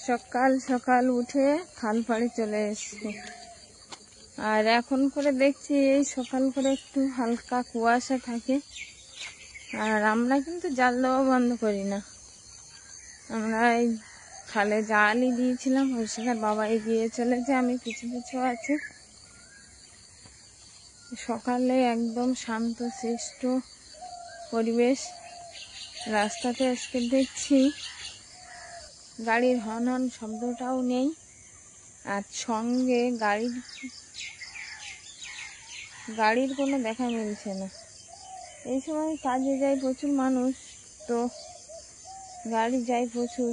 সকাল সকাল উঠে খাল পাড়ে চলে এসেছি। আর এখন করে দেখছি এই সকাল করে একটু হালকা কুয়াশা থাকে। আর আমরা কিন্তু জাল দেওয়া বন্ধ করি না, আমরা এই খালে জালই দিয়েছিলাম। ঐশিকার বাবা এগিয়ে চলেছে, আমি পিছু পিছু আছি। সকালে একদম শান্ত শিষ্ট পরিবেশ। রাস্তাতে আজকে দেখছি গাড়ির হর্ন শব্দটাও নেই, আর সঙ্গে গাড়ির কোনো দেখা মিলছে না। এই সময় কাজে যায় প্রচুর মানুষ, তো গাড়ি যায় প্রচুর,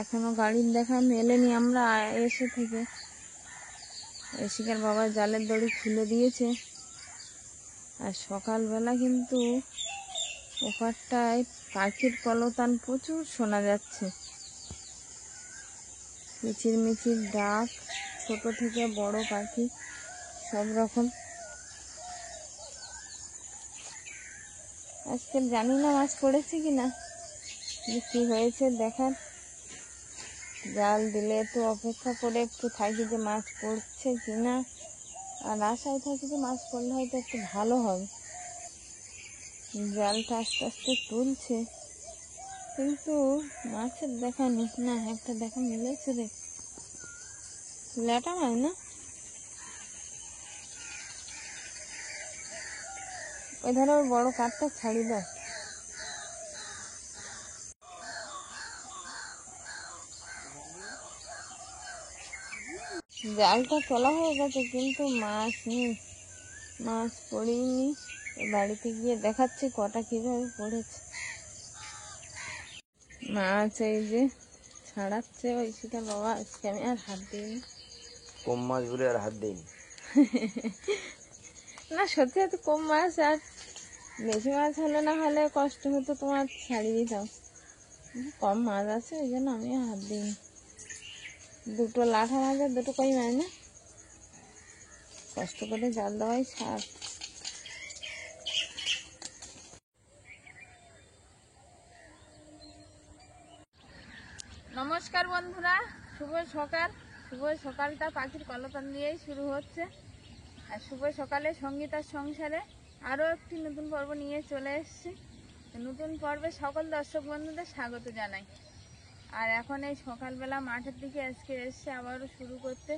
এখনো গাড়ির দেখা মেলেনি। আমরা এসে থেকে ঐশিকার বাবা জালের দড়ি খুলে দিয়েছে। আর সকালবেলা কিন্তু ওপারটায় পাখির কলতান প্রচুর শোনা যাচ্ছে, মিচির মিচির ডাক, ছোট থেকে বড় পাখি সব রকম। আজকে জানি না মাছ পড়েছে কিনা, কি হয়েছে দেখার। জাল দিলে তো অপেক্ষা করে একটু থাকি যে মাছ পড়ছে কিনা, আর আশায় থাকি যে মাছ পড়লে হয়তো একটু ভালো হবে। জালটা আস্তে আস্তে তুলছে, কিন্তু মাছের দেখা নেই। না, একটা দেখা মিলেছে রে, ল্যাটা মাছ না, ওই ধারে ওই বড় কাঠটা ছাড়ি দাও। জালটা তোলা হয়ে গেছে কিন্তু মাছ নেই, মাছ পড়েনি। বাড়িতে গিয়ে দেখাচ্ছি কটা কিভাবে পড়েছে। মাছ এই যে ছাড়াচ্ছে ঐশিকার বাবা। আজকে আমি আর হাত দিইনি, কম মাছ বলে আর হাত দিইনি। না সত্যি এত কম মাছ, আর বেশি মাছ হলে না হলে কষ্ট হতো, তোমার ছাড়িয়ে দিতাম। কম মাছ আছে ওই জন্য আমি হাত দিইনি। দুটো লাঠা মাছ আর দুটো কই মাছ না, কষ্ট করে জাল দেওয়াই ছাড়। নমস্কার বন্ধুরা, শুভ সকাল। শুভ সকালটা পাখির কলতান দিয়েই শুরু হচ্ছে। আর শুভ সকালে সঙ্গীতার সংসারে আরও একটি নতুন পর্ব নিয়ে চলে এসেছি। নতুন পর্বে সকল দর্শক বন্ধুদের স্বাগত জানাই। আর এখন এই সকালবেলা মাঠের দিকে আজকে এসছে আবারও শুরু করতে।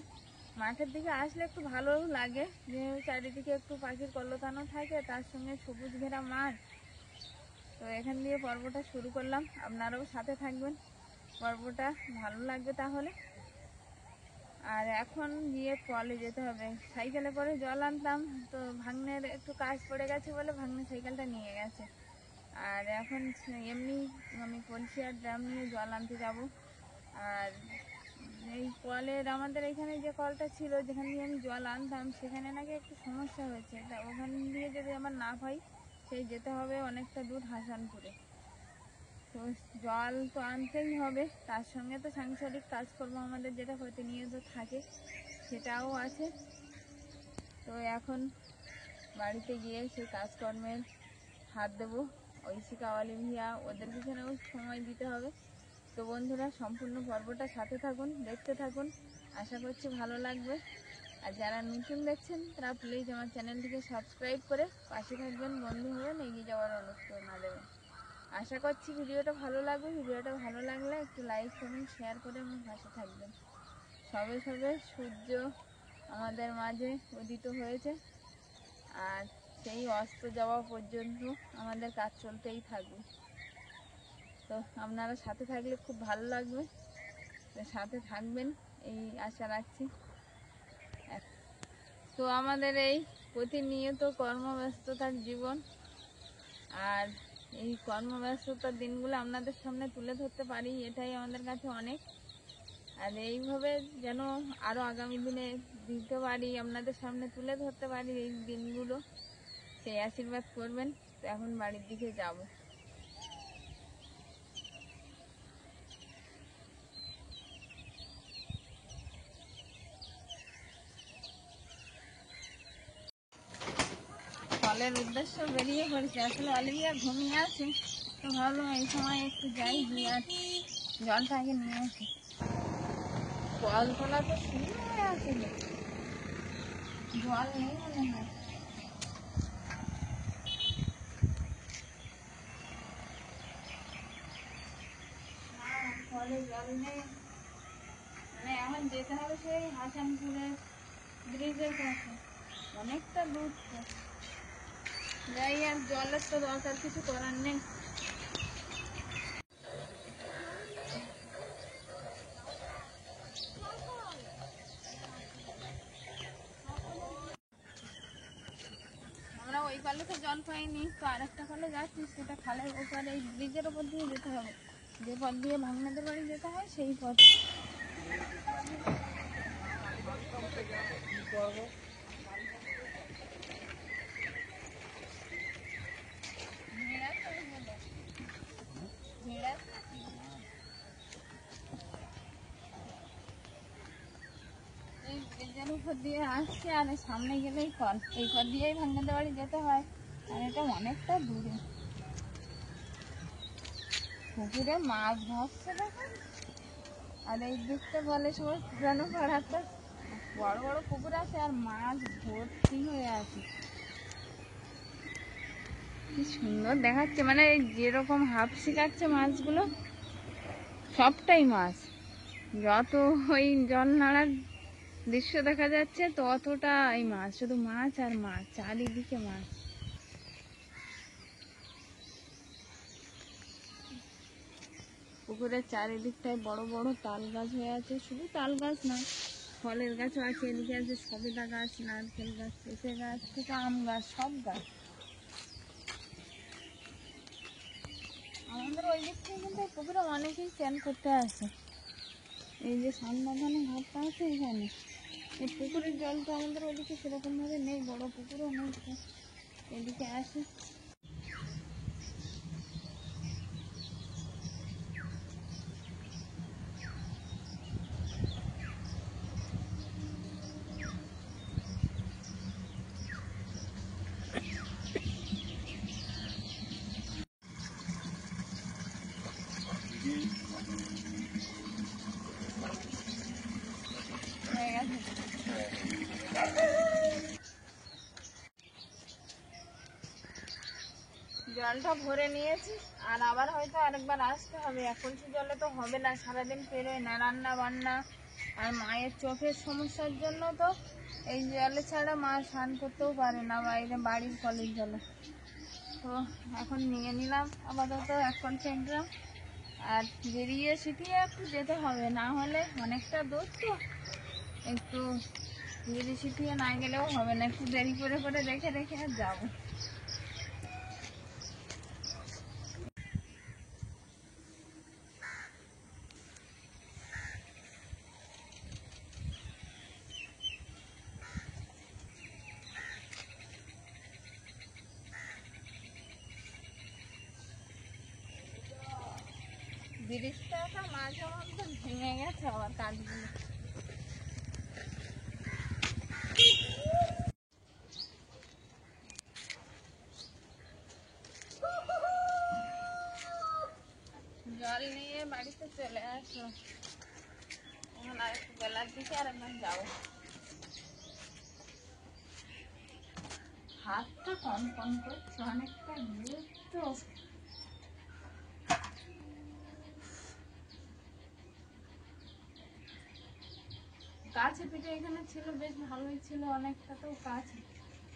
মাঠের দিকে আসলে একটু ভালো লাগে, যে চারিদিকে একটু পাখির কলতানও থাকে, তার সঙ্গে সবুজ ঘেরা মাঠ। তো এখান দিয়ে পর্বটা শুরু করলাম, আপনারাও সাথে থাকবেন, পর্বটা ভালো লাগবে তাহলে। আর এখন গিয়ে কলে যেতে হবে। সাইকেলে করে জল আনতাম, তো ভাগ্নের একটু কাজ পড়ে গেছে বলে ভাগ্নে সাইকেলটা নিয়ে গেছে। আর এখন এমনি আমি কলসি আর ড্রাম নিয়ে জল আনতে যাব। আর এই কলের আমাদের এখানে যে কলটা ছিল যেখান দিয়ে আমি জল আনতাম, সেখানে নাকি একটু সমস্যা হয়েছে। তা ওখান দিয়ে যদি আমার না পাই, সেই যেতে হবে অনেকটা দূর হাসানপুরে। তো জল তো আনতেই হবে, তার সঙ্গে তো সাংসারিক কাজকর্ম আমাদের যেটা প্রতিনিয়ত থাকে সেটাও আছে। তো এখন বাড়িতে গিয়ে সেই কাজকর্মের হাত দেবো। ঐশিকা, অলিভিয়া, ওদের পিছনেও সময় দিতে হবে। তো বন্ধুরা, সম্পূর্ণ পর্বটা সাথে থাকুন, দেখতে থাকুন, আশা করছি ভালো লাগবে। আর যারা নতুন দেখছেন তারা প্লিজ আমার চ্যানেলটিকে সাবস্ক্রাইব করে পাশে থাকবেন, বন্ধু হবেন, এগিয়ে যাওয়ার অনুপ্রেরণা দেবেন। আশা করছি ভিডিওটা ভালো লাগবে। ভিডিওটা ভালো লাগলে একটু লাইক কমেন্ট শেয়ার করে আমার পাশে থাকবেন। সবে সবে সূর্য আমাদের মাঝে উদিত হয়েছে, আর সেই অস্ত যাওয়া পর্যন্ত আমাদের কাজ চলতেই থাকবে। তো আপনারা সাথে থাকলে খুব ভালো লাগবে, তো সাথে থাকবেন এই আশা রাখছি। তো আমাদের এই প্রতিনিয়ত কর্মব্যস্ততার জীবন, আর এই কর্মব্যস্ততার দিনগুলো আপনাদের সামনে তুলে ধরতে পারি, এটাই আমাদের কাছে অনেক। আর এইভাবে যেন আরও আগামী দিনে দিতে পারি, আপনাদের সামনে তুলে ধরতে পারি এই দিনগুলো, সেই আশীর্বাদ করবেন। তো এখন বাড়ির দিকে যাব। কলের উদ্দেশ্য বেরিয়ে পড়েছে। আসলে অলিভিয়া ঘুমিয়ে আছে, তো ভাবলাম এই সময় একটু যাই, গিয়ে আর জলটা আগে নিয়ে আসি। কলতলা তো শুরু হয়ে আছে, জল নেই মনে হয়। কলে জল নেই, মানে এখন যেতে হবে সেই হাসানপুরের ব্রিজের কাছে, অনেকটা দূর তো। যাই, আর জলের তো দরকার, কিছু করার নেই। আমরা ওই কলে তো জল পাইনি, তো আরেকটা কলে যাচ্ছি, সেটা খালের ওপারে এই ব্রিজের ওপর দিয়ে যেতে হবে। যে পথ দিয়ে ভাঙনাদের বাড়ি যেতে হয় সেই পথ। এই ব্রিজের উপর দিয়ে আসছে, আর সামনে গেলেই কল, এই পথ দিয়েই ভাঙনাদের বাড়ি যেতে হয়, আর এটা অনেকটা দূরে। পুকুরে মাছ ধরছে দেখো, আর এই দিকটা বলে সবাই পুরানো পাড়াতে বড় বড় পুকুর আছে, আর মাছ ভর্তি হয়ে আছে। কি সুন্দর দেখাচ্ছে, মানে যেরকম হাফ শিখাচ্ছে মাছগুলো সবটাই মাছ। যত ওই জল নাড়ার দৃশ্য দেখা যাচ্ছে ততটা এই মাছ, শুধু মাছ আর মাছ, চারিদিকে মাছ। পুকুরের চারিদিকটায় বড় বড় তাল গাছ হয়ে আছে, শুধু তাল গাছ না, ফলের গাছও আছে, এদিকে আছে সবেদা গাছ, নারকেল গাছ, পেঁপে গাছ থেকে আম গাছ, সব গাছ। আমাদের ওই দিক থেকে কিন্তু পুকুরে অনেকেই স্নান করতে আসে। এই যে সামনাধানে ঘাটটা আছে এখানে, এই পুকুরের জল তো আমাদের ওদিকে সেরকম ভাবে নেই, বড় পুকুরও নেই, এদিকে আসে। জলটা ভরে নিয়েছি, আর আবার হয়তো আরেকবার আসতে হবে। এক কলসি জলে তো হবে না, সারাদিন পেরোয় না, রান্না বান্না আর মায়ের চোখের সমস্যার জন্য তো এই জলে ছাড়া মা স্নান করতেও পারে না বাইরে, বাড়ির কলের জলে। তো এখন নিয়ে নিলাম আপাতত এক কলসি ড্রাম, আর বেরিয়ে শিখিয়ে একটু যেতে হবে, না হলে অনেকটা দূর তো, একটু যদি শিখিয়ে না গেলেও হবে না, একটু দেরি করে করে রেখে রেখে আর যাবো। ব্রিজটা তো মাঝে মধ্যে ভেঙে গেছে আবার কাঠগুলো। জল নিয়ে বাড়িতে চলে আসো, এখন আর একটু বেলার দিকে আর একবার যাবো। হাতটা কন কন করছে, অনেকটা দূর তো। কাছে পিঠে এখানে ছিল, বেশ ভালোই ছিল, অনেকটা তো কাছে,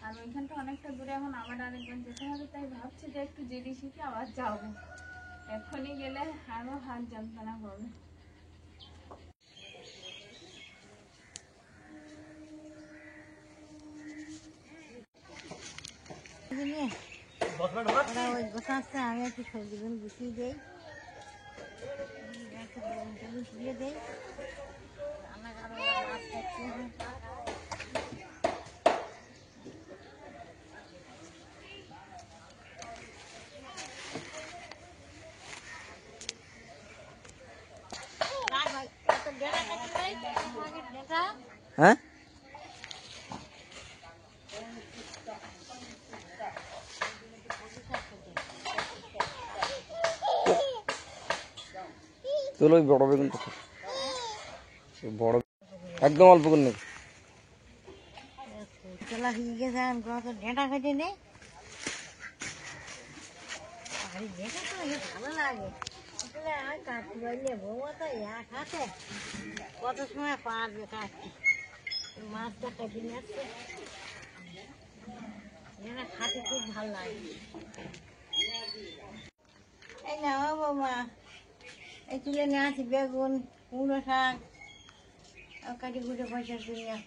আর ওইখানটা অনেকটা দূরে, এখন আবার আরেকবার যেতে হবে। তাই ভাবছি যে একটু জেরি শিখে আবার যাবো, এখনই গেলে আরো হাত যন্ত্রণা করবে। আমি একটু সবজিগুলো গুছিয়ে দিই, দিয়ে দিই, আমার আরো মাছ খাচ্ছি। হ্যাঁ, তোলো ওই বড় বেগুনটা তো। ওই বড় একদম অল্প করে নেবে। চলা হয়ে গেছে এখন কত ডেটা কেটে নেই আরে দেখে তো ভালো লাগে আসলে আর কাটতে পারলে বৌমা তো এক হাতে কত সময় পারবে কাটতে মাছটা কেটে নিয়ে আসছে খাতে খুব ভালো লাগে এই না ও বৌমা এই তুলে নিয়ে আসি বেগুন কুমড়ো শাক কাটি কুটে পয়সা কিনে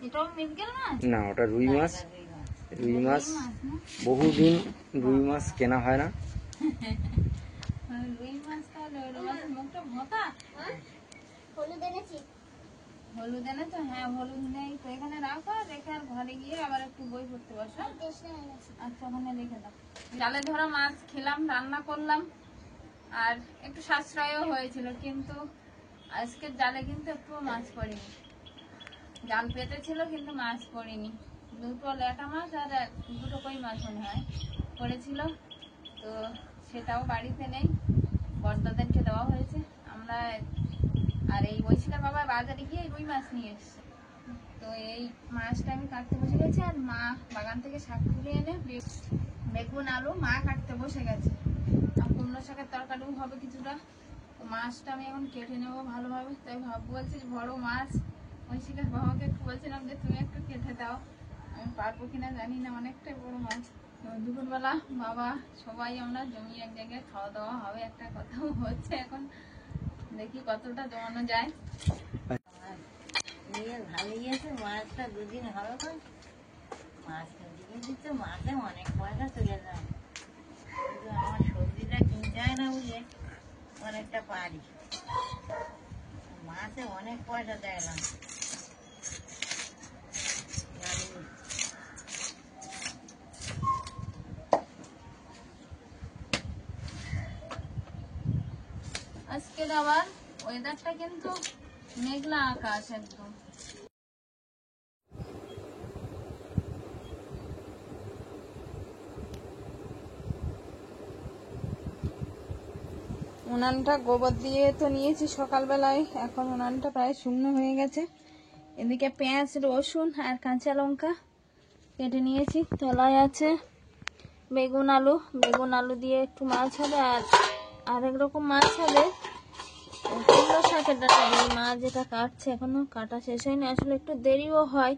এটাও মৃগেল মাছ? না, ওটা রুই মাছ। রুই মাছ বহুদিন রুই মাছ কেনা হয় না। রুই মাছ তাহলে ওই মাছের মুখটা ভোঁতা। হলুদ এনেছো? হ্যাঁ হলুদ নেই তো এখানে রাখো, রেখে আর ঘরে গিয়ে আবার একটু বই পড়তে বসো। আচ্ছা ওখানে রেখে দাও। জালে ধরা মাছ খেলাম, রান্না করলাম, আর একটু সাশ্রয়ও হয়েছিল, কিন্তু আজকের জালে কিন্তু একটু মাছ পড়েনি। জাল পেতেছিল কিন্তু মাছ পড়েনি। দুটো ল্যাটা মাছ আর দুটো কই মাছ মনে হয় পড়েছিল, তো সেটাও বাড়িতে নেই, বড়দাদেরকে দেওয়া হয়েছে। আমরা আর এই বলছিলাম বাবা বাজারে গিয়ে রুই মাছ নিয়ে এসছে, তো এই মাছটা আমি কাটতে বসে গেছি। আর মা বাগান থেকে শাক তুলে এনে বেগুন আলু মা কাটতে বসে গেছে। আর কুমড়ো শাকের তরকারিও হবে কিছুটা। তো মাছটা আমি এখন কেটে নেবো ভালোভাবে, তাই বলছি বড় মাছ ঐশিকার বাবাকে একটু বলছিলাম যে তুমি একটু কেটে দাও, আমি পারবো কিনা জানি না, অনেকটাই বড় মাছ। তো দুপুরবেলা বাবা সবাই আমরা জমিয়ে এক জায়গায় খাওয়া দাওয়া হবে, একটা কথাও হচ্ছে, এখন দেখি কতটা জমানো যায়। ভালো গিয়েছে মাছটা দুদিন হবে তো মাছটা দিয়ে দিচ্ছে মাছে অনেক পয়সা চলে যায় কিন্তু আমার সবজিটা কিনতে হয় না বুঝে অনেকটা পারি মাছে অনেক পয়সা দেয় না আজকের আবার ওয়েদারটা কিন্তু মেঘলা আকাশ একদম। উনানটা গোবর দিয়ে তো নিয়েছি সকালবেলায়, এখন উনানটা প্রায় শুকনো হয়ে গেছে। এদিকে পেঁয়াজ রসুন আর কাঁচা লঙ্কা কেটে নিয়েছি, তলায় আছে বেগুন আলু দিয়ে একটু মাছ হবে, আর আরেক রকম মাছ হবে কুমড়ো শাকের ডাঁটা দিয়ে। মা যেটা কাটছে এখনো কাটা শেষ হয়নি, আসলে একটু দেরিও হয়,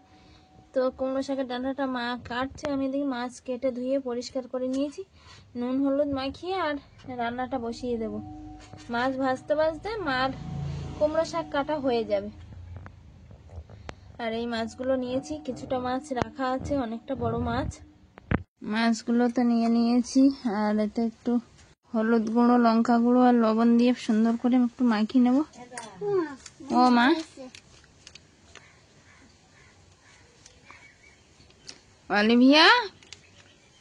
তো কুমড়ো শাকের ডাঁটাটা মা কাটছে, আমি এদিকে মাছ কেটে ধুয়ে পরিষ্কার করে নিয়েছি, নুন হলুদ মাখিয়ে আর রান্নাটা বসিয়ে দেব। মাছ ভাজতে ভাজতে মার কুমড়ো শাক কাটা হয়ে যাবে। আর এই মাছগুলো নিয়েছি, কিছুটা মাছ রাখা আছে, অনেকটা বড় মাছ। মাছগুলো তো নিয়ে নিয়েছি, আর এতে একটু হলুদ গুঁড়ো লঙ্কা গুঁড়ো আর লবণ দিয়ে সুন্দর করে একটু মাখিয়ে নেব। ও মা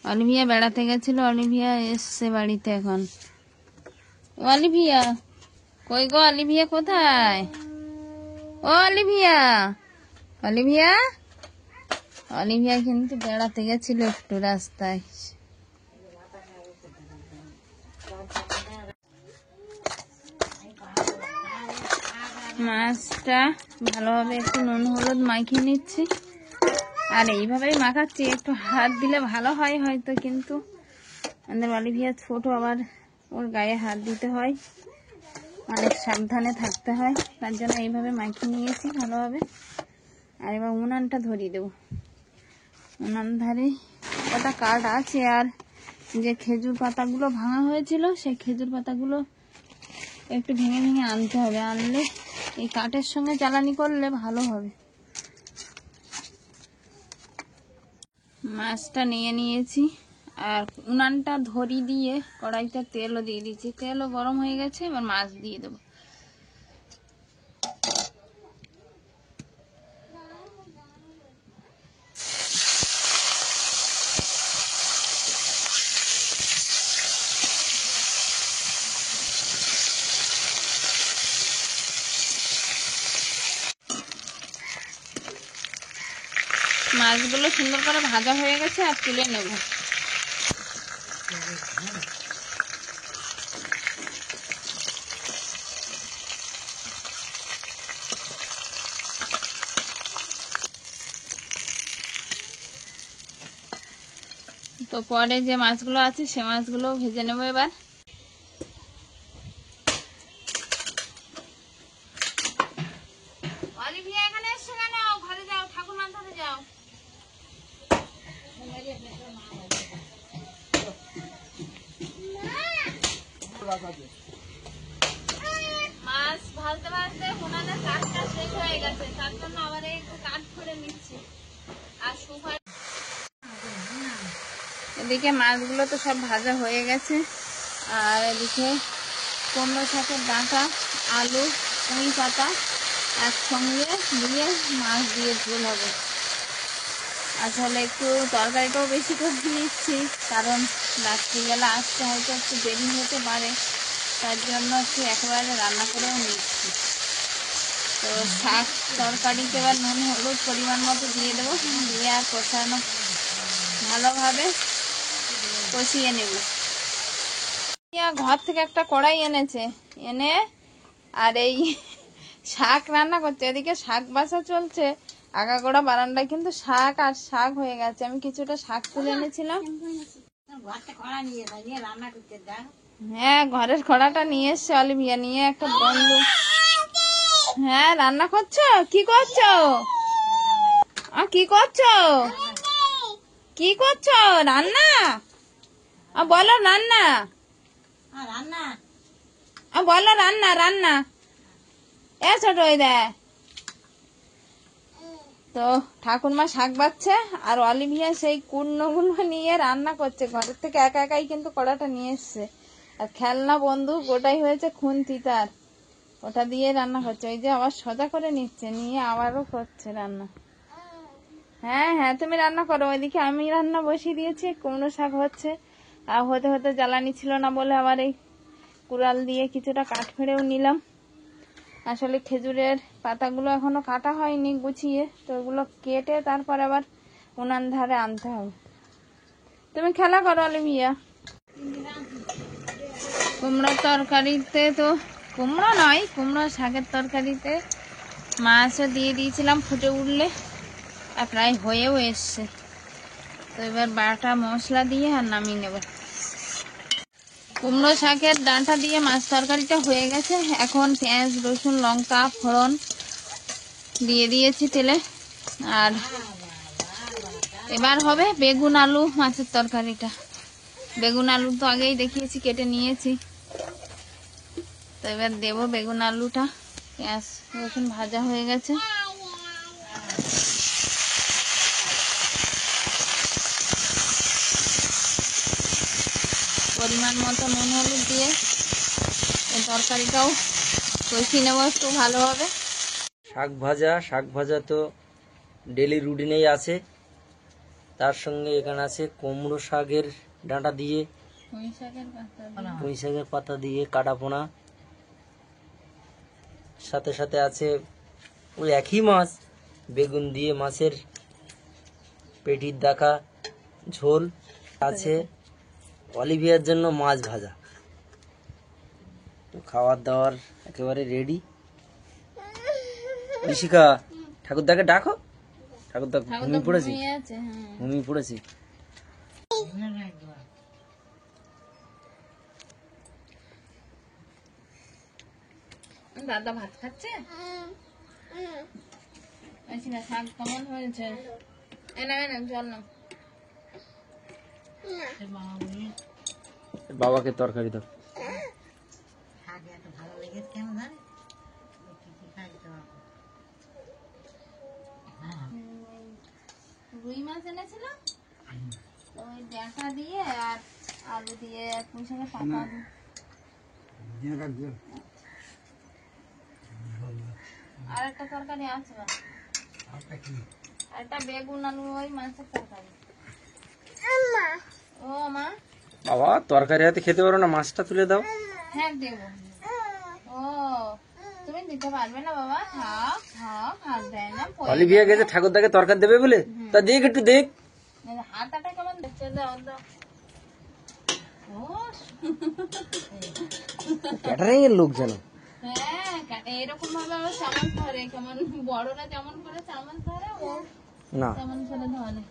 অলিভিয়া বেড়াতে গেছিল, অলিভিয়া এসছে বাড়িতে এখন। অলিভিয়া কই গো? অলিভিয়া কোথায়? ও অলিভিয়া কিন্তু বেড়াতে গেছিল একটু রাস্তায়। মাছটা ভালোভাবে একটু নুন হলুদ মাখিয়ে নিচ্ছি, আর এইভাবেই মাখাচ্ছি, একটু হাত দিলে ভালো হয় হয়তো, কিন্তু আমাদের অলিভিয়া ছোট, আবার ওর গায়ে হাত দিতে হয়, অনেক সাবধানে থাকতে হয়, তার জন্য এইভাবে মাখিয়ে নিয়েছি ভালোভাবে। আর এবার উনানটা ধরিয়ে দেবো। উনান ধারে কটা কাঠ আছে, আর যে খেজুর পাতাগুলো ভাঙা হয়েছিল সেই খেজুর পাতাগুলো একটু ভেঙে ভেঙে আনতে হবে, আনলে এই কাঠের সঙ্গে জ্বালানি করলে ভালো হবে। মাছটা নিয়ে নিয়েছি, আর উনানটা ধরি দিয়ে কড়াইতে তেলও দিয়ে দিয়েছি, তেলও গরম হয়ে গেছে, এবার মাছ দিয়ে দেবো। মাছগুলো সুন্দর করে ভাজা হয়ে গেছে, আর তুলে নেব। তো পরে যে মাছগুলো আছে সে মাছগুলো ভেজে নেবো এবার। অলিভিয়া এখানে এসছো কেন? ঘরে যাও, ঠাকুর মাথাতে যাও। মাছ ভাজতে ভাজতে উনানের কাঠটা শেষ হয়ে গেছে, তার জন্য আবার একটু কাঠ করে নিচ্ছি। আর সুপারি এদিকে মাছগুলো তো সব ভাজা হয়ে গেছে, আর এদিকে কুমড়ো শাকের ডাঁটা, আলু, পুঁই পাতা একসঙ্গে দিয়ে মাছ দিয়ে ঝোল হবে। আসলে একটু তরকারিটাও বেশি করে নিচ্ছি, কারণ রাত্রিবেলা আসতে হয়তো একটু দেরি হতে পারে, তার জন্য একটু একেবারে রান্না করেও নিচ্ছি। তো শাক তরকারিতে এবার নুন হলুদ পরিমাণ মতো দিয়ে দেবো, দিয়ে আর কষানো ভালোভাবে কষিয়ে নেব। ঘর থেকে একটা কড়াই এনেছে, এনে আর এই শাক রান্না করছে, এদিকে শাক বাছা চলছে। আগাগোড়া বারান্দায় কিন্তু শাক আর শাক হয়ে গেছে। আমি কিছুটা শাক তুলে এনেছিলাম। হ্যাঁ, ঘরের খড়াটা নিয়ে এসছে অলিভিয়া, নিয়ে একটা বন্ধু। হ্যাঁ, রান্না করছো? কি করছো? কি করছো? কি করছো? রান্না? বলো রান্না। বলো রান্না। রান্না এ ছোট ওই দে। তো ঠাকুরমা শাক বাচ্ছে, আর অলিভিয়া সেই কুর্নগুলো নিয়ে রান্না করছে। ঘরের থেকে একা একাই কিন্তু কড়াটা নিয়ে এসছে। আর খেলনা বন্ধু গোটাই হয়েছে খুন্তি তার, ওটা দিয়ে রান্না করছে। ওই যে আবার সোজা করে নিচ্ছে, নিয়ে আবারও করছে রান্না। হ্যাঁ হ্যাঁ, তুমি রান্না করো, ওইদিকে আমি রান্না বসিয়ে দিয়েছি। কুমড়ো শাক হচ্ছে, আর হতে হতে জ্বালানি ছিল না বলে আবার এই কুড়াল দিয়ে কিছুটা কাঠ ফেড়েও নিলাম। আসলে খেজুরের পাতাগুলো এখনো কাটা হয়নি গুছিয়ে, তো ওগুলো কেটে তারপর আবার উনান ধারে আনতে হবে। তুমি খেলা করো অলিভিয়া। কুমড়োর তরকারিতে তো কুমড়ো নয়, কুমড়ো শাকের তরকারিতে মাছও দিয়ে দিয়েছিলাম ফুটে উঠলে, আর প্রায় হয়েও এসছে। তো এবার বাটা মশলা দিয়ে আর নামিয়ে নেব। কুমড়ো শাকের ডাঁটা দিয়ে মাছ তরকারিটা হয়ে গেছে। এখন পেঁয়াজ রসুন লঙ্কা ফোড়ন দিয়ে দিয়েছি তেলে, আর এবার হবে বেগুন আলু মাছের তরকারিটা। বেগুন আলু তো আগেই দেখিয়েছি, কেটে নিয়েছি। তো এবার দেবো বেগুন আলুটা। পেঁয়াজ রসুন ভাজা হয়ে গেছে। পরিমাণ মতো নুন হলুদ দিয়ে এই তরকারিটাও কষিয়ে নেবো একটু ভালোভাবে। শাক ভাজা তো ডেলি রুটিনেই আছে। তার সঙ্গে এখানে আছে কুমড়ো শাকের ডাঁটা দিয়ে, পুঁই শাকের পাতা দিয়ে কাটা পোনা, সাথে সাথে আছে ওই একই মাছ বেগুন দিয়ে মাছের পেটির দাকা ঝোল আছে। অলিভিয়ার জন্য মাছ ভাজা। খাবার দাবার একেবারে রেডি। ঋষিকা, ঠাকুরদাকে ডাকো। ঠাকুরদা ঘুমিয়ে পড়েছি, ঘুমিয়ে পড়েছি। দাদা ভাত খাচ্ছে। শাক কেমন হয়েছে? চল না, বাবাকে তরকারি দাও। রুই মাছ এনেছিল, ওই ডাঁটা দিয়ে আর আলু দিয়ে পুঁই শাকের পাতা দিয়ে। আর একটা তরকারি আছে, একটা বেগুন আলু ওই মাছের তরকারি। ও মা, বাবা তরকারি হাতে খেতে পারো না, মাছটা তুলে দাও। হ্যাঁ দেবো। ও তুমি দিতে পারবে না বাবা, খাও খাও, হাত দেয় না। অলিভিয়া গেছে ঠাকুরদাকে তরকার দেবে বলে, তা দেখ একটু দেখ। হাতাটা কেমন দিচ্ছে, দাও দাও। ক্যাটারিং এর লোক জানো। হ্যাঁ, এরকম ভাবে আবার চামচ ধরে, কেমন বড়রা যেমন করে চামচ ধরে ও না তেমন করে ধরে।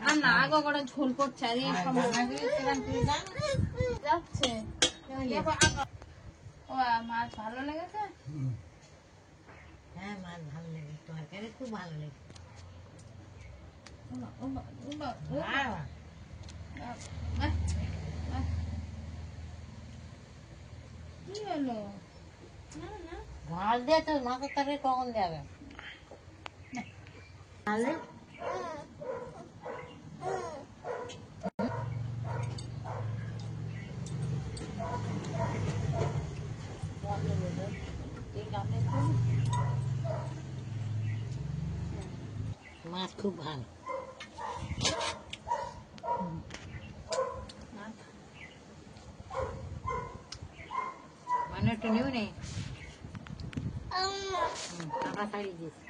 আর না গো, করে ঝোল করছে আর এই সময় যাচ্ছে। ও মাছ ভালো লেগেছে? হ্যাঁ, মাছ ভালো লাগে, তরকারি খুব ভালো লাগে। কি হলো? না না, ঝাল দিয়ে তো মাছের তরকারি কখন দেবে? ঝালে মাছ খুব ভালো। মানে একটু নিউ নেই, কাঁটা ছাড়িয়ে দিয়েছি।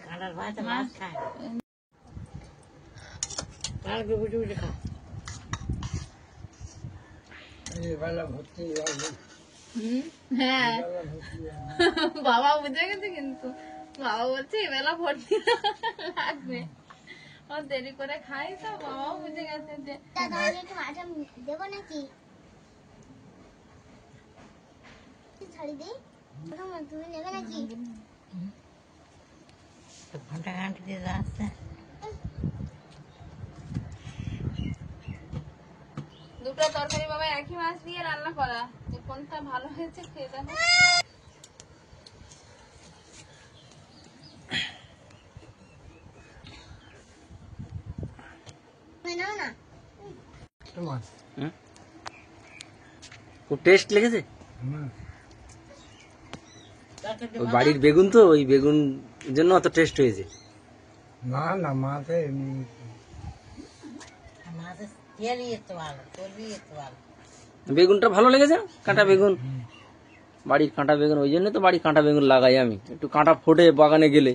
কাঁটার ভাতে মাছ খায়, কালকে বুঝে বুঝে খা। হ্যাঁ বাবা বুঝে গেছে, কিন্তু বাবা বলছে এবেলা ভর্তি লাগবে, ও দেরি করে খাই তো বাবাও বুঝে গেছে যে দেবো নাকি ছাড়ি দিই, তুমি নেবে নাকি? ঘন্টা ঘন্টা দিয়ে যাচ্ছে। দুটো তরকারি বাবা একই মাছ দিয়ে রান্না করা, যে কোনটা ভালো হয়েছে খেয়ে দেখো। নাও না, খুব টেস্ট লেগেছে। ওই বাড়ির বেগুন তো, ওই বেগুন জন্য অত টেস্ট হয়েছে। না না, মাছে মাছের তেলই এত ভালো, চর্বি এত ভালো। বেগুনটা ভালো লেগেছে, কাঁটা বেগুন, বাড়ির কাঁটা বেগুন, ওই জন্য তো বাড়ির কাঁটা বেগুন লাগাই আমি। একটু কাঁটা ফোটে বাগানে গেলে।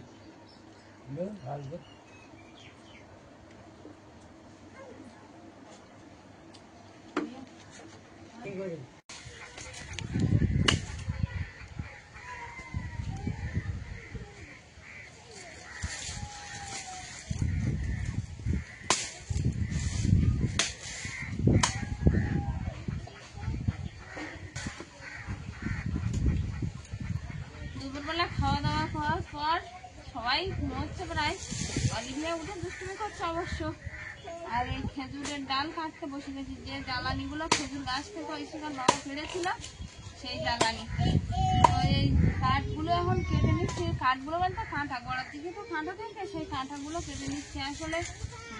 দুপুরবেলা খাওয়া দাওয়া করার পর সবাই ঘুমোচ্ছে প্রায়, অলিভিয়া উঠে দুষ্টুমি করছে অবশ্য। আর এই খেজুরের ডাল কাটতে বসে গেছি, যে জ্বালানিগুলো খেজুর গাছ থেকে ওই সময় বাবা পেড়েছিল সেই জ্বালানি। তো এই কাঠগুলো এখন কেটে নিচ্ছি, কাঠগুলো বলতে কাঁটা, গোড়ার দিকে তো কাঁটা থেকে সেই কাঁটাগুলো কেটে নিচ্ছি। আসলে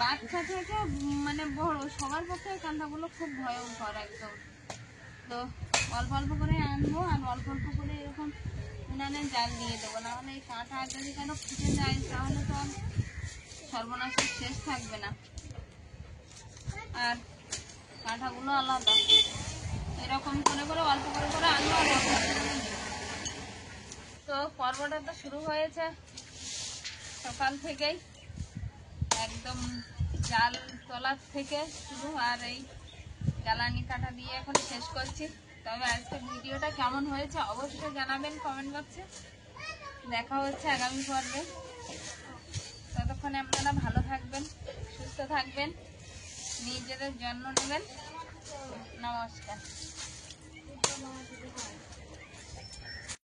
বাচ্চা থেকে মানে বড় সবার পক্ষে এই কাঁটাগুলো খুব ভয়ঙ্কর একদম। তো অল্প অল্প করে আনবো আর অল্প অল্প করে এরকম উনানে জাল দিয়ে দেবো, না হলে এই কাঁটা যদি কেন ফুটে যায় তাহলে তো সর্বনাশের শেষ থাকবে না। আর কাঁটাগুলো আলাদা, এরকম করে করে অল্প করে করে আনবো আর অল্প করে করে দেবো। তো পর্বটা তো শুরু হয়েছে সকাল থেকেই, একদম জাল তোলার থেকে শুরু, আর এই জ্বালানি কাটা দিয়ে এখন শেষ করছি। তবে আজকে ভিডিওটা কেমন হয়েছে অবশ্যই জানাবেন কমেন্ট বক্সে। দেখা হচ্ছে আগামী পর্বে, ততক্ষণে আপনারা ভালো থাকবেন, সুস্থ থাকবেন, নিজেদের যত্ন নেবেন। নমস্কার।